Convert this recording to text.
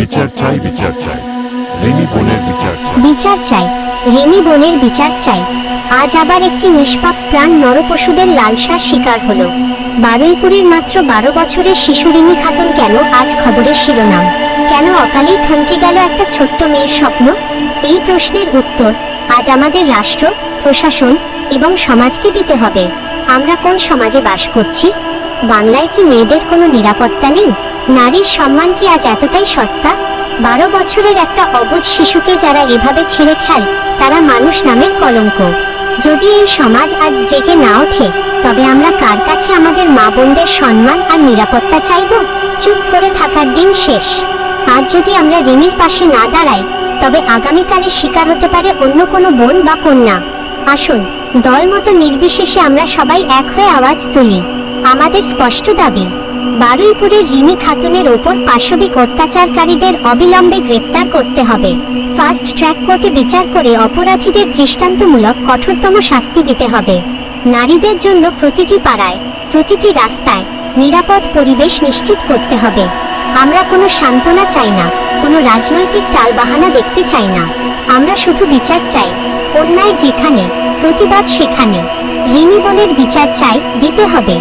বিচার চাই, বিচার চাই, রিমি বোনের বিচার চাই। বিচার চাই, রিমি বোনের বিচার চাই। আজ আবার একটি নিষ্পাপ প্রাণ নরপশুদের লালসার শিকার হলো। বারুইপুরের মাত্র 12 বছরের শিশু রিমি খাতুন কেন আজ খবরের শিরোনাম? কেন অকালেই থমকে গেল একটা ছোট্ট মেয়ের স্বপ্ন? এই প্রশ্নের উত্তর আজ আমাদের রাষ্ট্র, প্রশাসন এবং সমাজকে দিতে হবে। আমরা কোন সমাজে বাস করছি? বাংলায় কি মেয়েদের কোনো নিরাপত্তা নেই? নারীর সম্মান কি আজ এতটাই সস্তা? 12 বছরের একটা অবুঝ শিশুকে যারা এভাবে ছেড়ে খেয়, তারা মানুষ নামের কলঙ্ক। যদি এই সমাজ আজ জেগে না ওঠে, তবে আমরা কার কাছে আমাদের মা বোনদের সম্মান আর নিরাপত্তা চাইব? চুপ করে থাকার দিন শেষ। আজ যদি আমরা রিমির পাশে না দাঁড়াই, তবে আগামীকালে শিকার হতে পারে অন্য কোনো বোন বা কন্যা। আসুন, দলমত নির্বিশেষে আমরা সবাই এক হয়ে আওয়াজ তুলি। আমাদের স্পষ্ট দাবি, বারুইপুরের রিমি খাতুনের ওপর পাশবিক অত্যাচারকারীদের অবিলম্বে গ্রেপ্তার করতে হবে। ফাস্ট ট্র্যাক কোর্টে বিচার করে অপরাধীদের দৃষ্টান্তমূলক কঠোরতম শাস্তি দিতে হবে। নারীদের জন্য প্রতিটি পাড়ায়, প্রতিটি রাস্তায় নিরাপদ পরিবেশ নিশ্চিত করতে হবে। আমরা কোনো সান্ত্বনা চাই না, কোনো রাজনৈতিক টালবাহানা দেখতে চাই না। আমরা শুধু বিচার চাই, অন্যায় যেখানে, প্রতিবাদ সেখানে। রিমি বোনের বিচার চাই, দিতে হবে।